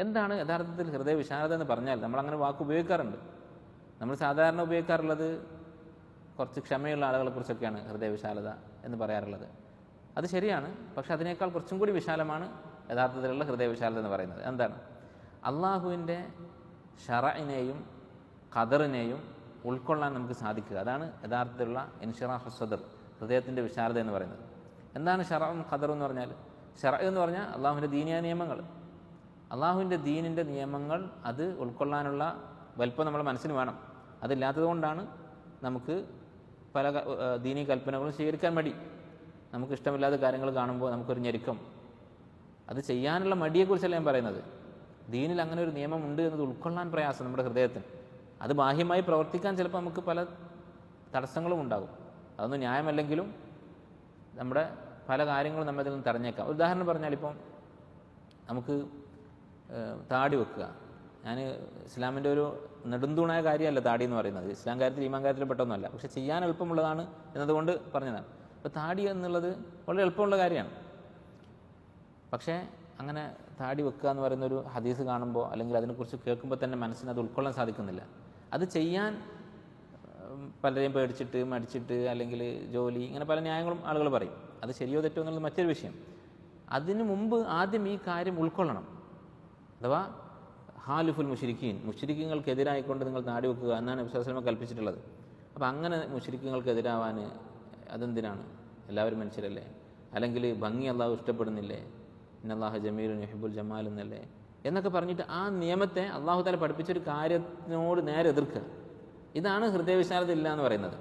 എന്താണ് യഥാർത്ഥത്തിൽ ഹൃദയ വിശാലത എന്ന് പറഞ്ഞാൽ? നമ്മളങ്ങനെ വാക്ക് ഉപയോഗിക്കാറുണ്ട്. നമ്മൾ സാധാരണ ഉപയോഗിക്കാറുള്ളത് കുറച്ച് ക്ഷമയുള്ള ആളുകളെക്കുറിച്ചൊക്കെയാണ് ഹൃദയ വിശാലത എന്ന് പറയാറുള്ളത്. അത് ശരിയാണ്. പക്ഷെ അതിനേക്കാൾ കുറച്ചും കൂടി വിശാലമാണ് യഥാർത്ഥത്തിലുള്ള ഹൃദയ വിശാലത എന്ന് പറയുന്നത്. എന്താണ്? അള്ളാഹുവിൻ്റെ ഷറഇനെയും ഖദറിനെയും ഉൾക്കൊള്ളാൻ നമുക്ക് സാധിക്കുക. അതാണ് യഥാർത്ഥത്തിലുള്ള ഇൻഷിറാഹു സദർ, ഹൃദയത്തിൻ്റെ വിശാലത എന്ന് പറയുന്നത്. എന്താണ് ഷറഉം ഖദറും എന്ന് പറഞ്ഞാൽ? ഷറഅ് എന്ന് പറഞ്ഞാൽ അള്ളാഹുവിൻ്റെ ദീനിയായ നിയമങ്ങൾ, അള്ളാഹുവിൻ്റെ ദീനിൻ്റെ നിയമങ്ങൾ, അത് ഉൾക്കൊള്ളാനുള്ള വലിപ്പം നമ്മുടെ മനസ്സിന് വേണം. അതില്ലാത്തത് കൊണ്ടാണ് നമുക്ക് പല ദീനീ കൽപ്പനകളും സ്വീകരിക്കാൻ മടി. നമുക്ക് ഇഷ്ടമില്ലാത്ത കാര്യങ്ങൾ കാണുമ്പോൾ നമുക്കൊരു ഞെരുക്കം. അത് ചെയ്യാനുള്ള മടിയെക്കുറിച്ചല്ല ഞാൻ പറയുന്നത്. ദീനിൽ അങ്ങനെ ഒരു നിയമമുണ്ട് എന്നത് ഉൾക്കൊള്ളാൻ പ്രയാസം നമ്മുടെ ഹൃദയത്തിന്. അത് ബാഹ്യമായി പ്രവർത്തിക്കാൻ ചിലപ്പോൾ നമുക്ക് പല തടസ്സങ്ങളും ഉണ്ടാകും. അതൊന്നും ന്യായമല്ലെങ്കിലും നമ്മുടെ പല കാര്യങ്ങളും നമ്മതിൽ നിന്ന് തടഞ്ഞേക്കാം. ഉദാഹരണം പറഞ്ഞാൽ, ഇപ്പം നമുക്ക് താടി വെക്കുക. ഞാൻ ഇസ്ലാമിൻ്റെ ഒരു നെടുന്തൂണായ കാര്യമല്ല താടി എന്ന് പറയുന്നത്. ഇസ്ലാം കാര്യത്തിൽ ഈമാൻ കാര്യത്തിൽ പെട്ടൊന്നുമല്ല. പക്ഷെ ചെയ്യാൻ എളുപ്പമുള്ളതാണ് എന്നതുകൊണ്ട് പറഞ്ഞതാണ്. അപ്പോൾ താടി എന്നുള്ളത് വളരെ എളുപ്പമുള്ള കാര്യമാണ്. പക്ഷേ അങ്ങനെ താടി വെക്കുക എന്ന് പറയുന്നൊരു ഹദീസ് കാണുമ്പോൾ അല്ലെങ്കിൽ അതിനെക്കുറിച്ച് കേൾക്കുമ്പോൾ തന്നെ മനസ്സിന് അത് ഉൾക്കൊള്ളാൻ സാധിക്കുന്നില്ല. അത് ചെയ്യാൻ പലരെയും പേടിച്ചിട്ട് മടിച്ചിട്ട് അല്ലെങ്കിൽ ജോലി, ഇങ്ങനെ പല ന്യായങ്ങളും ആളുകൾ പറയും. അത് ശരിയോ തെറ്റോ എന്നുള്ളത് മറ്റൊരു വിഷയം. അതിനു മുമ്പ് ആദ്യം ഈ കാര്യം ഉൾക്കൊള്ളണം. അഥവാ ഹാലിഫുൽ മുശ്രിക്കീൻ, മുശ്രിക്കീങ്ങൾക്കെതിരായിക്കൊണ്ട് നിങ്ങൾ താടി വെക്കുക എന്നാണ് നബി സ്വല്ലല്ലാഹു അലൈഹി വസല്ലം കൽപ്പിച്ചിട്ടുള്ളത്. അപ്പോൾ അങ്ങനെ മുശ്രിക്കീങ്ങൾക്കെതിരാവാൻ അതെന്തിനാണ്? എല്ലാവരും മനുഷ്യരല്ലേ? അല്ലെങ്കിൽ ഭംഗി അള്ളാഹു ഇഷ്ടപ്പെടുന്നില്ലേ? ഇന്നല്ലാഹു ജമീലുൻ യുഹിബ്ബുൽ ജമാൽ എന്നല്ലേ എന്നൊക്കെ പറഞ്ഞിട്ട് ആ നിയമത്തെ അള്ളാഹു തആല പഠിപ്പിച്ചൊരു കാര്യത്തിനോട് നേരെ എതിർക്കുക. ഇതാണ് ഹൃദയവിശാലത ഇല്ല എന്ന് പറയുന്നത്.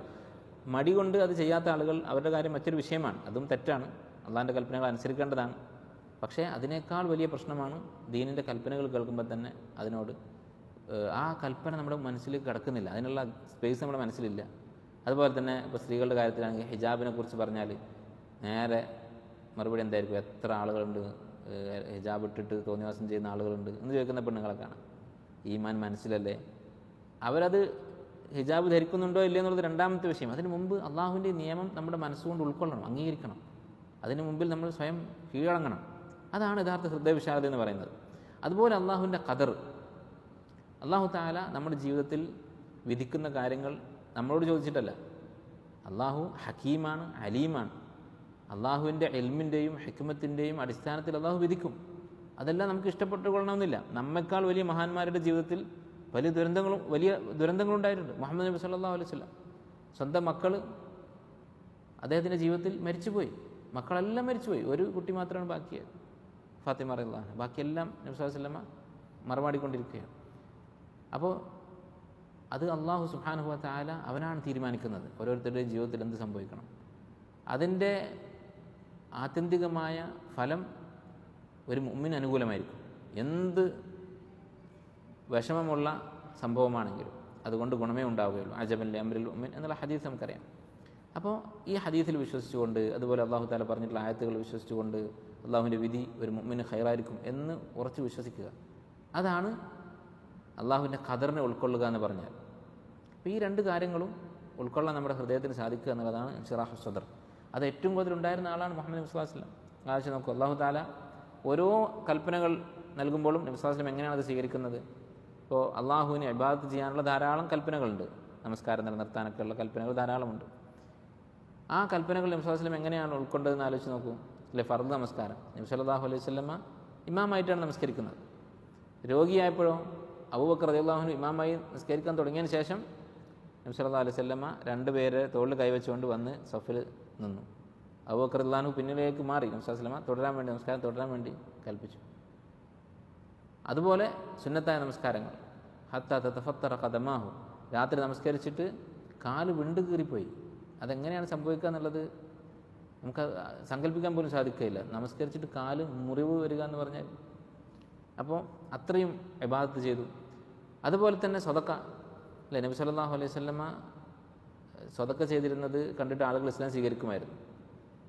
മടി കൊണ്ട് അത് ചെയ്യാത്ത ആളുകൾ, അവരുടെ കാര്യം മറ്റൊരു വിഷയമാണ്. അതും തെറ്റാണ്. അള്ളാഹിൻ്റെ കൽപ്പനകൾ അനുസരിക്കേണ്ടതാണ്. പക്ഷേ അതിനേക്കാൾ വലിയ പ്രശ്നമാണ് ദീനിൻ്റെ കൽപ്പനകൾ കേൾക്കുമ്പോൾ തന്നെ അതിനോട് ആ കൽപ്പന നമ്മുടെ മനസ്സിലേക്ക് കിടക്കുന്നില്ല, അതിനുള്ള സ്പേസ് നമ്മുടെ മനസ്സിലില്ല. അതുപോലെ തന്നെ ഇപ്പോൾ സ്ത്രീകളുടെ കാര്യത്തിലാണെങ്കിൽ ഹിജാബിനെ കുറിച്ച് പറഞ്ഞാൽ നേരെ മറുപടി എന്തായിരിക്കും? എത്ര ആളുകളുണ്ട് ഹിജാബ് ഇട്ടിട്ട് തോന്നിവാസം ചെയ്യുന്ന ആളുകളുണ്ട് എന്ന് ചോദിക്കുന്ന പെണ്ണുങ്ങളെ കാണാം. ഈമാൻ മനസ്സിലല്ലേ? അവരത് ഹിജാബ് ധരിക്കുന്നുണ്ടോ ഇല്ലയോ എന്നുള്ളത് രണ്ടാമത്തെ വിഷയം. അതിന് മുമ്പ് അള്ളാഹുവിൻ്റെ നിയമം നമ്മുടെ മനസ്സുകൊണ്ട് ഉൾക്കൊള്ളണം, അംഗീകരിക്കണം. അതിന് മുമ്പിൽ നമ്മൾ സ്വയം കീഴടങ്ങണം. അതാണ് യഥാർത്ഥ ഹൃദയവിശാലത എന്ന് പറയുന്നത്. അതുപോലെ അള്ളാഹുവിൻ്റെ ഖദർ, അള്ളാഹു തആല നമ്മുടെ ജീവിതത്തിൽ വിധിക്കുന്ന കാര്യങ്ങൾ നമ്മളോട് ചോദിച്ചിട്ടല്ല. അള്ളാഹു ഹക്കീമാണ്, അലീമാണ്. അള്ളാഹുവിൻ്റെ ഇൽമിൻ്റെയും ഹിക്മത്തിൻ്റെയും അടിസ്ഥാനത്തിൽ അള്ളാഹു വിധിക്കും. അതെല്ലാം നമുക്ക് ഇഷ്ടപ്പെട്ടുകൊള്ളണമെന്നില്ല. നമ്മെക്കാൾ വലിയ മഹാന്മാരുടെ ജീവിതത്തിൽ വലിയ ദുരന്തങ്ങളുണ്ടായിട്ടുണ്ട്. മുഹമ്മദ് നബി സല്ലല്ലാഹു അലൈഹി വസല്ലം സ്വന്തം മക്കൾ അദ്ദേഹത്തിൻ്റെ ജീവിതത്തിൽ മരിച്ചുപോയി. മക്കളെല്ലാം മരിച്ചുപോയി. ഒരു കുട്ടി മാത്രമാണ് ബാക്കിയായത്, ഫാത്തിമ റളിയല്ലാഹു അൻഹ. ബാക്കിയെല്ലാം നബി സല്ലല്ലാഹു അലൈഹി വസല്ലം മറമാടിക്കൊണ്ടിരിക്കുകയാണ്. അപ്പോൾ അത് അള്ളാഹു സുബ്ഹാനഹു വ തആല അവനാണ് തീരുമാനിക്കുന്നത് ഓരോരുത്തരുടെയും ജീവിതത്തിൽ എന്ത് സംഭവിക്കണം. അതിൻ്റെ ആത്യന്തികമായ ഫലം ഒരു മുഅ്മിന് അനുകൂലമായിരിക്കും. എന്ത് വിഷമമുള്ള സംഭവമാണെങ്കിലും അതുകൊണ്ട് ഗുണമേ ഉണ്ടാവുകയുള്ളൂ. അജബൻ ലി അംരിൽ മുഅ്മിൻ എന്നുള്ള ഹദീസ് നമുക്കറിയാം. അപ്പോൾ ഈ ഹദീസിൽ വിശ്വസിച്ചുകൊണ്ട്, അതുപോലെ അള്ളാഹു തആല പറഞ്ഞിട്ടുള്ള ആയത്തുകൾ വിശ്വസിച്ചുകൊണ്ട് അള്ളാഹുവിൻ്റെ വിധി ഒരു മുഅ്മിന് ഖൈറായിരിക്കും എന്ന് ഉറച്ച് വിശ്വസിക്കുക. അതാണ് അള്ളാഹുവിൻ്റെ ഖദറിനെ ഉൾക്കൊള്ളുക എന്ന് പറഞ്ഞാൽ. അപ്പോൾ ഈ രണ്ട് കാര്യങ്ങളും ഉൾക്കൊള്ളാൻ നമ്മുടെ ഹൃദയത്തിന് സാധിക്കുക എന്നുള്ളതാണ് ഇൻഷിറാഹു സദർ. അത് ഏറ്റവും കൂടുതൽ ഉണ്ടായിരുന്ന ആളാണ് മുഹമ്മദ് നബി സ്വല്ലല്ലാഹു അലൈഹി വസല്ലം. ആലോചിച്ച് നോക്കൂ, അള്ളാഹു തആല ഓരോ കൽപ്പനകൾ നൽകുമ്പോഴും നബി സ്വല്ലല്ലാഹു അലൈഹി വസല്ലം എങ്ങനെയാണ് അത് സ്വീകരിക്കുന്നത്? ഇപ്പോൾ അള്ളാഹുവിനെ ഇബാദത്ത് ചെയ്യാനുള്ള ധാരാളം കൽപ്പനകളുണ്ട്. നമസ്കാരം നിലനിർത്താനൊക്കെ ഉള്ള കൽപ്പനകൾ ധാരാളമുണ്ട്. ആ കൽപ്പനകൾ നബി സ്വല്ലല്ലാഹു അലൈഹി വസല്ലം എങ്ങനെയാണ് ഉൾക്കൊണ്ടതെന്ന് ആലോചിച്ച് നോക്കൂ. അല്ലെ, ഫർദ് നമസ്കാരം നബി സ്വല്ലല്ലാഹു അലൈഹി വസല്ലം ഇമാമായിട്ടാണ് നമസ്കരിക്കുന്നത്. രോഗിയായപ്പോഴോ അബൂബക്കർ റളിയല്ലാഹു അൻഹു ഇമാമായി നിസ്കരിക്കാൻ തുടങ്ങിയതിന് ശേഷം നബി സല്ലല്ലാഹു അലൈഹി വസല്ലം രണ്ടുപേരെ തോളിൽ കൈവച്ചുകൊണ്ട് വന്ന് സഫിൽ നിന്നു. അബൂബക്കർ റളിയല്ലാഹു അൻഹു പിന്നിലേക്ക് മാറി നബി സല്ലല്ലാഹു അലൈഹി വസല്ലം നമസ്കാരം തുടരാൻ വേണ്ടി കൽപ്പിച്ചു. അതുപോലെ സുന്നത്തായ നമസ്കാരങ്ങൾ ഹത്താ തതഫത്തറ ഖദമാഹു, രാത്രി നമസ്കരിച്ചിട്ട് കാല് വിണ്ടു കീറിപ്പോയി. അതെങ്ങനെയാണ് സംഭവിക്കുക എന്നുള്ളത് നമുക്ക് സങ്കല്പിക്കാൻ പോലും സാധിക്കുകയില്ല. നമസ്കരിച്ചിട്ട് കാല് മുറിവ് വരിക എന്ന് പറഞ്ഞാൽ, അപ്പോൾ അത്രയും ഇബാദത്ത് ചെയ്തു. അതുപോലെ തന്നെ സ്വതക്ക, അല്ലേ, നബി സല്ലല്ലാഹു അലൈഹി വസല്ലം സ്വതക്ക ചെയ്തിരുന്നത് കണ്ടിട്ട് ആളുകൾ ഇസ്ലാം സ്വീകരിക്കുമായിരുന്നു.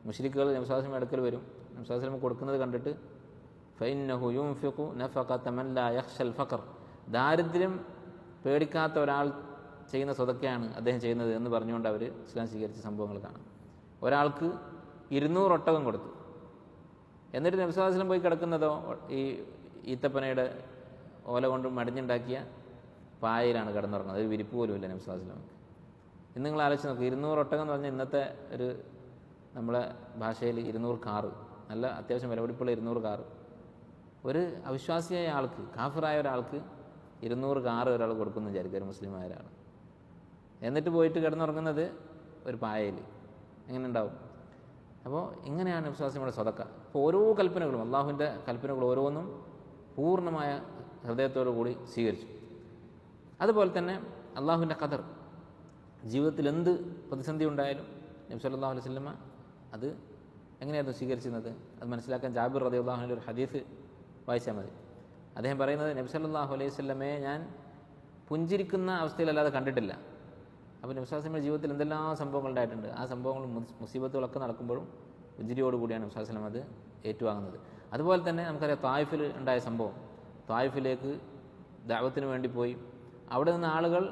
മുശ്രിക്കുകൾ നബി സല്ലല്ലാഹു അലൈഹി വസല്ലം അടുക്കൽ വരും. നബി സല്ലല്ലാഹു അലൈഹി വസല്ലം കൊടുക്കുന്നത് കണ്ടിട്ട് ഫഇന്നഹു യുൻഫിഖു നഫഖത മൻ ലാ യഖ്ശൽ ഫഖർ, ദാരിദ്ര്യം പേടിക്കാത്ത ഒരാൾ ചെയ്യുന്ന സ്വതക്കയാണ് അദ്ദേഹം ചെയ്യുന്നത് എന്ന് പറഞ്ഞുകൊണ്ട് അവർ ഇസ്ലാം സ്വീകരിച്ച സംഭവങ്ങൾ കാണാം. ഒരാൾക്ക് 200 ഒട്ടകം കൊടുത്തു. എന്നിട്ട് നബി സല്ലല്ലാഹു അലൈഹി വസല്ലം പോയി കിടക്കുന്നതോ ഈ ഈത്തപ്പനയുടെ ഓല കൊണ്ട് മടിഞ്ഞുണ്ടാക്കിയ പായയിലാണ് കിടന്നുറങ്ങുന്നത്. ഒരു വിരിപ്പ് പോലും ഇല്ല നബി സല്ലല്ലാഹു അലൈഹി വസല്ലമക്ക്. ഇന്ന് നിങ്ങൾ ആലോചിച്ച് നോക്കുക, 200 ഒട്ടകം എന്ന് പറഞ്ഞാൽ ഇന്നത്തെ ഒരു നമ്മളെ ഭാഷയിൽ 200 കാറ്, നല്ല അത്യാവശ്യം വിലപിടിപ്പുള്ള 200 കാറ്. ഒരു അവിശ്വാസിയായ ആൾക്ക്, കാഫിറായ ഒരാൾക്ക് 200 കാറ് ഒരാൾ കൊടുക്കുന്നു വിചാരിക്കുക, ഒരു മുസ്ലിമായ ഒരാൾ. എന്നിട്ട് പോയിട്ട് കിടന്നുറങ്ങുന്നത് ഒരു പായയിൽ. എങ്ങനെ ഉണ്ടാവും? അപ്പോൾ ഇങ്ങനെയാണ് വിശ്വാസികളുടെ സ്വതക്ക. അപ്പോൾ ഓരോ കൽപ്പനകളും, അള്ളാഹുവിൻ്റെ കൽപ്പനകൾ ഓരോന്നും പൂർണ്ണമായ ഹൃദയത്തോടു കൂടി സ്വീകരിച്ചു. അതുപോലെ തന്നെ അള്ളാഹുവിൻ്റെ ഖദർ, ജീവിതത്തിൽ എന്ത് പ്രതിസന്ധി ഉണ്ടായാലും നബി സല്ലല്ലാഹു അലൈഹി വസല്ലമ അത് എങ്ങനെയായിരുന്നു സ്വീകരിച്ചിരുന്നത്? അത് മനസ്സിലാക്കാൻ ജാബിർ റളിയല്ലാഹു അൻഹുവിൻ്റെ ഒരു ഹദീസ് വായിച്ചാൽ മതി. അദ്ദേഹം പറയുന്നത്, നബി സല്ലല്ലാഹു അലൈഹി വസല്ലമയെ ഞാൻ പുഞ്ചിരിക്കുന്ന അവസ്ഥയിലല്ലാതെ കണ്ടിട്ടില്ല. അപ്പോൾ നബി സല്ലല്ലാഹു അലൈഹി വസല്ലമയുടെ ജീവിതത്തിൽ എന്തെല്ലാം സംഭവങ്ങൾ ഉണ്ടായിട്ടുണ്ട്. ആ സംഭവങ്ങളും മുസീബത്തുകളൊക്കെ നടക്കുമ്പോഴും പുഞ്ചിരിയോടുകൂടിയാണ് നബി സല്ലല്ലാഹു അലൈഹി വസല്ലം അത് ഏറ്റുവാങ്ങുന്നത്. അതുപോലെ തന്നെ നമുക്കറിയാം ത്വായിഫിൽ ഉണ്ടായ സംഭവം. ത്വായിഫിലേക്ക് ദഅവത്തിന് വേണ്ടി പോയി, അവിടെ നിന്ന് ആളുകൾ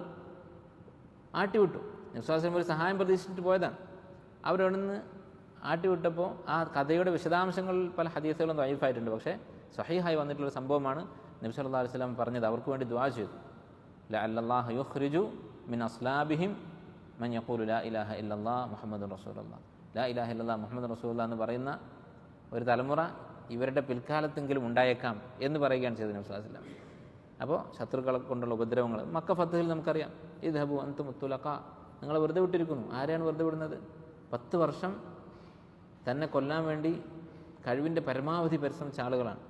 ആട്ടിവിട്ടു. നബി സല്ലല്ലാഹു അലൈഹി വസല്ലം ഒരു സഹായം പ്രതീക്ഷിച്ചിട്ട് പോയതാണ്. അവരവിടെ നിന്ന് ആട്ടിവിട്ടപ്പോൾ ആ കഥയുടെ വിശദാംശങ്ങളിൽ പല ഹദീസുകളും ത്വഈഫായിട്ടുണ്ട്. പക്ഷേ സ്വഹീഹായി വന്നിട്ടുള്ള സംഭവമാണ്. നബി സല്ലല്ലാഹു അലൈഹി വസല്ലം പറഞ്ഞത്, അവർക്ക് വേണ്ടി ദുആ ചെയ്തു, ലഅല്ലല്ലാഹു യുഖ്രിജു മിൻ അസ്ലാബിഹിം മൻ യഖൂലു ലാ ഇലാഹ ഇല്ലല്ലാഹ് മുഹമ്മദുർ റസൂലുള്ളാഹ്. ലാ ഇലാഹ ഇല്ലല്ലാഹ് മുഹമ്മദുർ റസൂലുള്ളാഹ് എന്ന് പറയുന്ന ഒരു തലമുറ ഇവരുടെ പിൽക്കാലത്തെങ്കിലും ഉണ്ടായേക്കാം എന്ന് പറയുകയാണ് ചെയ്തത് നബി സല്ലല്ലാഹു അലൈഹി വസല്ലം. അപ്പോൾ ശത്രുക്കളെ കൊണ്ടുള്ള ഉപദ്രവങ്ങൾ മക്ക ഫത്ഹിൽ നമുക്കറിയാം. ഇദ്ഹബു അൻതും തുലഖാ, നിങ്ങൾ വെറുതെ വിട്ടിരിക്കുന്നു. ആരെയാണ് വെറുതെ വിടുന്നത്? 10 വർഷം തന്നെ കൊല്ലാൻ വേണ്ടി കഴിവിൻ്റെ പരമാവധി പരിശ്രമിച്ച ആളുകളാണ്.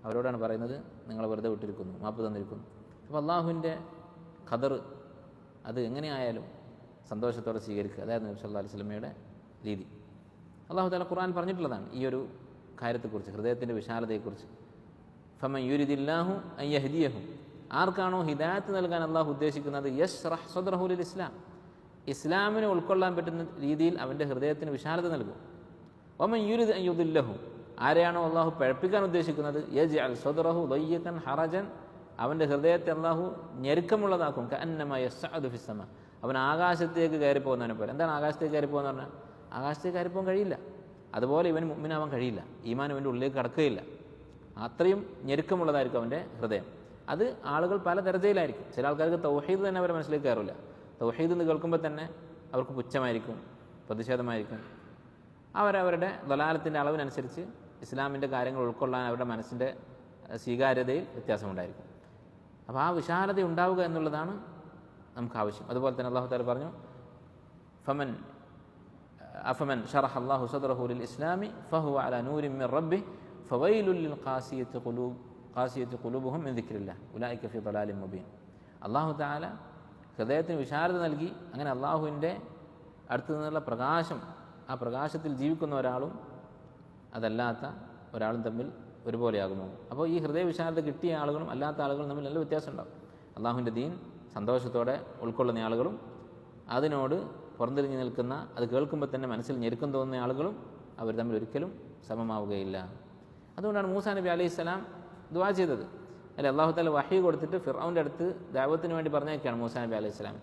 അവരോടാണ് പറയുന്നത്, നിങ്ങൾ വെറുതെ വിട്ടിരിക്കുന്നു, മാപ്പ് തന്നിരിക്കുന്നു. അപ്പോൾ അള്ളാഹുവിൻ്റെ ഖദർ അത് എങ്ങനെയായാലും സന്തോഷത്തോടെ സ്വീകരിക്കുക. അതായത് നബി സല്ലല്ലാഹു അലൈഹി വസല്ലമയുടെ രീതി. അള്ളാഹു തആല ഖുർആൻ പറഞ്ഞിട്ടുള്ളതാണ് ഈ ഒരു കാര്യത്തെക്കുറിച്ച്, ഹൃദയത്തിൻ്റെ വിശാലതയെക്കുറിച്ച്. ഫമൻ യുരിദില്ലാഹു അൻ യഹ്ദിയഹു, ആർക്കാണോ ഹിദായത്ത് നൽകാൻ അള്ളാഹു ഉദ്ദേശിക്കുന്നത്, യശ്റഹ് സദ്റഹു ലിൽ ഇസ്ലാം, ഇസ്ലാമിനെ ഉൾക്കൊള്ളാൻ പറ്റുന്ന രീതിയിൽ അവൻ്റെ ഹൃദയത്തിന് വിശാലത നൽകും. വമൻ യുരിദ് അൻ യുദില്ലഹു, ആരെയാണോ അള്ളാഹു പഴപ്പിക്കാൻ ഉദ്ദേശിക്കുന്നത്, യജ്അൽ സദ്റഹു ദയ്യിഖൻ ഹറജൻ, അവൻ്റെ ഹൃദയത്തെ അള്ളാഹു ഞെരുക്കമുള്ളതാക്കും. കഅന്നമാ യസ്അദു ഫിസ്സമാ, അവൻ ആകാശത്തേക്ക് കയറി പോകുന്നതിനെ പോലെ. എന്താണ് ആകാശത്തേക്ക് കയറി പോകുന്നത് പറഞ്ഞാൽ? ആകാശത്തേക്ക് കയറിപ്പോകാൻ കഴിയില്ല. അതുപോലെ ഇവൻ മുഅ്മിനാവാൻ കഴിയില്ല, ഈമാൻ ഇവൻ്റെ ഉള്ളിലേക്ക് കടക്കുകയില്ല. അത്രയും ഞെരുക്കമുള്ളതായിരിക്കും അവൻ്റെ ഹൃദയം. അത് ആളുകൾ പല ദർജയിലായിരിക്കും. ചില ആൾക്കാർക്ക് തൗഹീദ് തന്നെ അവരുടെ മനസ്സിലേക്ക് കയറില്ല. തൗഹീദ് എന്ന് കേൾക്കുമ്പോൾ തന്നെ അവർക്ക് പുച്ഛമായിരിക്കും, പ്രതിഷേധമായിരിക്കും. അവരവരുടെ ദലാലത്തിൻ്റെ അളവിനനുസരിച്ച് ഇസ്ലാമിൻ്റെ കാര്യങ്ങൾ ഉൾക്കൊള്ളാൻ അവരുടെ മനസ്സിൻ്റെ സ്വീകാര്യതയിൽ വ്യത്യാസമുണ്ടായിരിക്കും. അപ്പോൾ ആ വിശാലത ഉണ്ടാവുക എന്നുള്ളതാണ് നമുക്ക് ആവശ്യം. അതുപോലെ തന്നെ അല്ലാഹു തആല പറഞ്ഞു, അഫമൻ ശറഹ അല്ലാഹു സദ്റഹു ലിൽ ഇസ്ലാമി ഫഹുവ അലാ നൂരിൻ മിൻ റബ്ബിഹി ഫവൈലുൽ ലിൽ ഖാസിയത്തി ഖുലൂബുഹും മിൻ ദിക്രില്ലാഹ് ഉലൈക ഫീ ളലാലിൻ മുബീൻ. അല്ലാഹു തആല ഹൃദയത്തിന് വിശാലത നൽകി. അങ്ങനെ അള്ളാഹുവിൻ്റെ അടുത്തു നിന്നുള്ള പ്രകാശം, ആ പ്രകാശത്തിൽ ജീവിക്കുന്ന ഒരാളും അതല്ലാത്ത ഒരാളും തമ്മിൽ ഒരുപോലെയാകുമോ? അപ്പോൾ ഈ ഹൃദയ വിശാലത കിട്ടിയ ആളുകളും അല്ലാത്ത ആളുകളും തമ്മിൽ നല്ല വ്യത്യാസം ഉണ്ടാകും. അള്ളാഹുവിൻ്റെ ദീൻ സന്തോഷത്തോടെ ഉൾക്കൊള്ളുന്ന ആളുകളും അതിനോട് പുറംതിരിഞ്ഞ് നിൽക്കുന്ന, അത് കേൾക്കുമ്പോൾ തന്നെ മനസ്സിൽ ഞെരുക്കം തോന്നുന്ന ആളുകളും അവർ തമ്മിൽ ഒരിക്കലും സമമാവുകയില്ല. അതുകൊണ്ടാണ് മൂസാ നബി അലൈഹിസ്സലാം ദുആ ചെയ്തത്. അല്ലെ, അള്ളാഹു തആല വഹി കൊടുത്തിട്ട് ഫിർഔൻ്റെ അടുത്ത് ദഅവത്തിന് വേണ്ടി പറഞ്ഞേക്കാണ് മൂസാ നബി അലൈഹിസ്സലാം.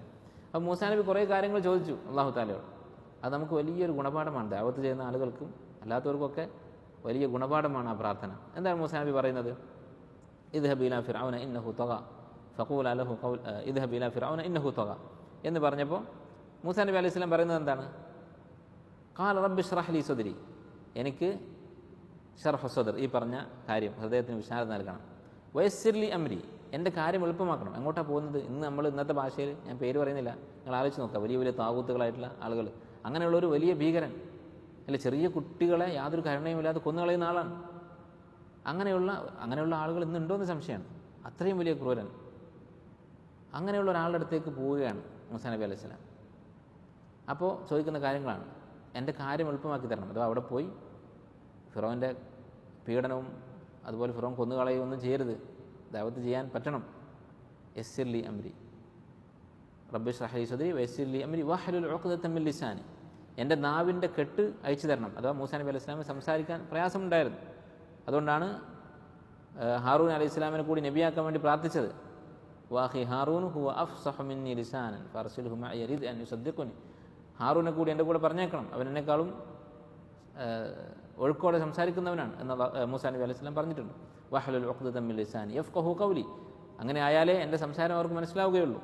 അപ്പോൾ മൂസാ നബി കുറേ കാര്യങ്ങൾ ചോദിച്ചു അള്ളാഹു തആലയോട്. അത് നമുക്ക് വലിയൊരു ഗുണപാഠമാണ്. ദഅവത്ത് ചെയ്യുന്ന ആളുകൾക്കും അല്ലാത്തവർക്കൊക്കെ വലിയ ഗുണപാഠമാണ് ആ പ്രാർത്ഥന. എന്താണ് മൂസാ നബി പറയുന്നത്? ഇദ്ഹബ് ഇലാ ഫിർഔന ഇന്നഹു തഗാ ഫഖൂല ലഹു ഖൗല ഇദ്ഹബ് ഇലാ ഫിർഔന ഇന്നഹു തഗാ എന്ന് പറഞ്ഞപ്പോൾ മൂസാ നബി അലൈഹി സ്വലാം പറയുന്നത് എന്താണ്? ഖാല റബ്ബി ഇശ്റഹ് ലി സദ്രി, എനിക്ക് ശർഹു സദ്ർ, ഈ പറഞ്ഞ കാര്യം ഹൃദയത്തിന് വിശാലത നൽകണം. വയസ്സിർ ലി അംരി, എൻ്റെ കാര്യം എളുപ്പമാക്കണം. എങ്ങോട്ടാണ് പോകുന്നത്? ഇന്നത്തെ ഭാഷയിൽ ഞാൻ പേര് പറയുന്നില്ല, നിങ്ങൾ ആലോചിച്ച് നോക്കുക. വലിയ വലിയ താകൂത്തുകളായിട്ടുള്ള ആളുകൾ, അങ്ങനെയുള്ളൊരു വലിയ ഭീകരൻ, അല്ലെ, ചെറിയ കുട്ടികളെ യാതൊരു കരുണയുമില്ലാതെ കൊന്നുകളയുന്ന ആളാണ്. അങ്ങനെയുള്ള ആളുകൾ ഇന്നുണ്ടോ എന്ന് സംശയമാണ്. അത്രയും വലിയ ക്രൂരൻ. അങ്ങനെയുള്ള ഒരാളുടെ അടുത്തേക്ക് പോവുകയാണ് മൂസാ നബി അലൈഹി സ്വലാം. അപ്പോൾ ചോദിക്കുന്ന കാര്യങ്ങളാണ്, എൻ്റെ കാര്യം എളുപ്പമാക്കി തരണം. അഥവാ അവിടെ പോയി ഫിറോൻ്റെ പീഡനവും അതുപോലെ ഫിറോൻ കൊന്നുകളയും ഒന്നും ചെയ്യരുത്, ദഅവത്ത് ചെയ്യാൻ പറ്റണം. യസ്സിർ ലി അംരി റബ്ബി ഇശ്റഹ് ലി സദ്രി വയസ്സിർ ലി അംരി വഹ്ലുൽ ഉഖ്ദതം മിൻ ലിസാനി, എൻ്റെ നാവിൻ്റെ കെട്ട് അയച്ചു തരണം. അഥവാ മൂസാ നബി അലൈഹി സ്വലാമിന് സംസാരിക്കാൻ പ്രയാസമുണ്ടായിരുന്നു. അതുകൊണ്ടാണ് ഹാറൂൻ അലൈഹി സ്വലാമിനെ കൂടി നബിയാക്കാൻ വേണ്ടി പ്രാർത്ഥിച്ചത്. വാഹി ഹാറൂൻ ഹുവ അഫ്സഹു മിന്നി ലിസാനൻ ഫർസിൽഹു മഅ യരിദ് അൻ യുസദ്ദിഖുനി, ഹാറൂനെ കൂടി എൻ്റെ കൂടെ പറഞ്ഞേക്കണം, അവൻ എന്നെക്കാളും ഒഴുക്കോടെ സംസാരിക്കുന്നവനാണ് എന്ന് മൂസാ നബി അലൈഹി സ്വലാം പറഞ്ഞിട്ടുണ്ട്. വഹ്ലുൽ ഉഖ്ദതം മിൻ ലിസാനി യഫ്ഖഹു ഖൗലി. അങ്ങനെ ആയാലേ എൻ്റെ സംസാരം അവർക്ക് മനസ്സിലാവുകയുള്ളൂ.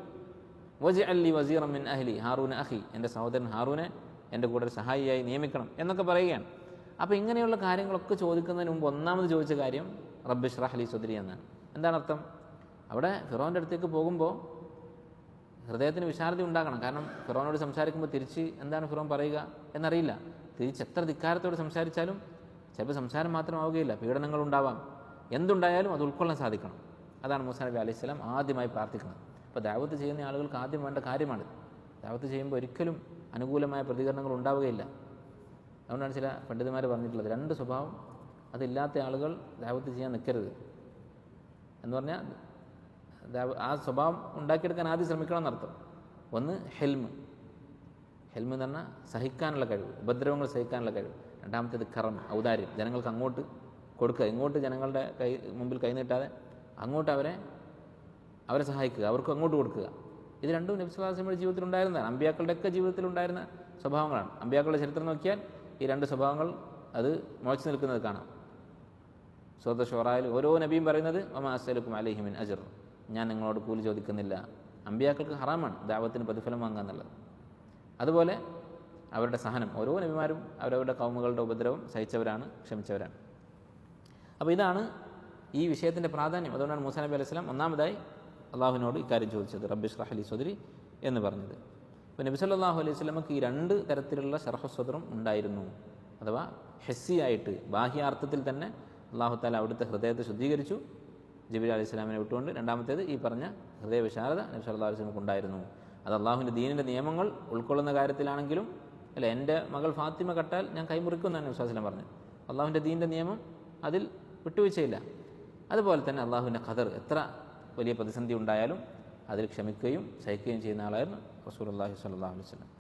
വജ്അൽ ലി വസീറൻ മിൻ അഹ്ലി ഹാറൂന അഖി, എൻ്റെ സഹോദരൻ ഹാറൂനെ എൻ്റെ കൂടെ ഒരു സഹായിയായി നിയമിക്കണം എന്നൊക്കെ പറയുകയാണ്. അപ്പോൾ ഇങ്ങനെയുള്ള കാര്യങ്ങളൊക്കെ ചോദിക്കുന്നതിന് മുമ്പ് ഒന്നാമത് ചോദിച്ച കാര്യം റബ്ബി ഇശ്റഹ് ലി സദ്രി എന്നാണ്. എന്താണ് അർത്ഥം? അവിടെ ഫിറോൻ്റെ അടുത്തേക്ക് പോകുമ്പോൾ ഹൃദയത്തിന് വിശാലത ഉണ്ടാകണം. കാരണം ഫിറോനോട് സംസാരിക്കുമ്പോൾ തിരിച്ച് എന്താണ് ഫിറോൻ പറയുക എന്നറിയില്ല. തിരിച്ച് എത്ര ധിക്കാരത്തോട് സംസാരിച്ചാലും ചിലപ്പോൾ സംസാരം മാത്രമാവുകയില്ല, പീഡനങ്ങളുണ്ടാവാം. എന്തുണ്ടായാലും അത് ഉൾക്കൊള്ളാൻ സാധിക്കണം. അതാണ് മൂസാ നബി അലൈഹി സ്വലാം ആദ്യമായി പ്രാർത്ഥിക്കുന്നത്. അപ്പോൾ ദഅവത്ത് ചെയ്യുന്ന ആളുകൾക്ക് ആദ്യം വേണ്ട കാര്യമാണ്. ദഅവത്ത് ചെയ്യുമ്പോൾ ഒരിക്കലും അനുകൂലമായ പ്രതികരണങ്ങൾ ഉണ്ടാവുകയില്ല. അതുകൊണ്ടാണ് ചില പണ്ഡിതന്മാർ പറഞ്ഞിട്ടുള്ളത്, രണ്ട് സ്വഭാവം അതില്ലാത്ത ആളുകൾ ദഅവത്ത് ചെയ്യാൻ നിൽക്കരുത് എന്ന് പറഞ്ഞാൽ ആ സ്വഭാവം ഉണ്ടാക്കിയെടുക്കാൻ ആദ്യം ശ്രമിക്കണം എന്നർത്ഥം. ഒന്ന് ഹെൽമ് എന്ന് പറഞ്ഞാൽ സഹിക്കാനുള്ള കഴിവ്, ഉപദ്രവങ്ങൾ സഹിക്കാനുള്ള കഴിവ്. രണ്ടാമത്തേത് കറം, ഔദാര്യം, ജനങ്ങൾക്ക് അങ്ങോട്ട് കൊടുക്കുക, ഇങ്ങോട്ട് ജനങ്ങളുടെ മുമ്പിൽ കൈനീട്ടാതെ അങ്ങോട്ട് അവരെ സഹായിക്കുക, അവർക്ക് അങ്ങോട്ട് കൊടുക്കുക. ഇത് രണ്ടും നബി സ്വല്ലല്ലാഹു അലൈഹി വസല്ലമയുടെ ജീവിതത്തിൽ ഉണ്ടായിരുന്നതാണ്, അമ്പിയാക്കളുടെയൊക്കെ ജീവിതത്തിലുണ്ടായിരുന്ന സ്വഭാവങ്ങളാണ്. അമ്പിയാക്കളുടെ ചരിത്രം നോക്കിയാൽ ഈ രണ്ട് സ്വഭാവങ്ങൾ അത് മുളച്ചു നിൽക്കുന്നത് കാണാം. സൂറത്ത് ശൂറായിൽ ഓരോ നബിയും പറയുന്നത് വമാ അസ്അലുക്കും അലൈഹി മിൻ അജ്ർ, ഞാൻ നിങ്ങളോട് കൂലി ചോദിക്കുന്നില്ല. അമ്പിയാക്കൾക്ക് ഹറാമാണ് ദഅവത്തിന് പ്രതിഫലം വാങ്ങുക എന്നുള്ളത്. അതുപോലെ അവരുടെ സഹനം, ഓരോ നബിമാരും അവരവരുടെ കൗമുകളുടെ ഉപദ്രവം സഹിച്ചവരാണ്, ക്ഷമിച്ചവരാണ്. അപ്പോൾ ഇതാണ് ഈ വിഷയത്തിൻ്റെ പ്രാധാന്യം. അതുകൊണ്ടാണ് മൂസാ നബി അലൈഹി സ്വലാം ഒന്നാമതായി അള്ളാഹുവിനോട് ഇക്കാര്യം ചോദിച്ചത്, റബ്ബി ഇശ്റഹ് ലി സദ്രി എന്ന് പറഞ്ഞത്. അപ്പോൾ നബി സല്ലല്ലാഹു അലൈഹി വസല്ലമക്ക് ഈ രണ്ട് തരത്തിലുള്ള ശർഹു സദ്റും ഉണ്ടായിരുന്നു. അഥവാ ഹെസ്സിയായിട്ട് ബാഹ്യാർത്ഥത്തിൽ തന്നെ അള്ളാഹു താല അവിടുത്തെ ഹൃദയത്തെ ശുദ്ധീകരിച്ചു ജിബ്രീൽ അലൈഹി സ്വലാമിനെ വിട്ടുകൊണ്ട്. രണ്ടാമത്തേത് ഈ പറഞ്ഞ ഹൃദയ വിശാലത നബി സല്ലല്ലാഹു അലൈഹി വസല്ലമക്ക് ഉണ്ടായിരുന്നു. അത് അള്ളാഹുവിൻ്റെ ദീനിൻ്റെ നിയമങ്ങൾ ഉൾക്കൊള്ളുന്ന കാര്യത്തിലാണെങ്കിലും, അല്ല എൻ്റെ മകൾ ഫാത്തിമ കട്ടാൽ ഞാൻ കൈമുറിക്കുമെന്നാണ് നബി സ്വല്ലല്ലാഹു അലൈഹി വസല്ലം പറഞ്ഞത്. അള്ളാഹുവിൻ്റെ ദീനിൻ്റെ നിയമം അതിൽ വിട്ടുവീഴ്ചയില്ല. അതുപോലെ തന്നെ അള്ളാഹുവിൻ്റെ ഖദർ, എത്ര വലിയ പ്രതിസന്ധി ഉണ്ടായാലും അതിൽ ക്ഷമിക്കുകയും സഹിക്കുകയും ചെയ്യുന്ന ആളായിരുന്നു റസൂലുള്ളാഹി സ്വല്ലല്ലാഹു അലൈഹി വസല്ലം.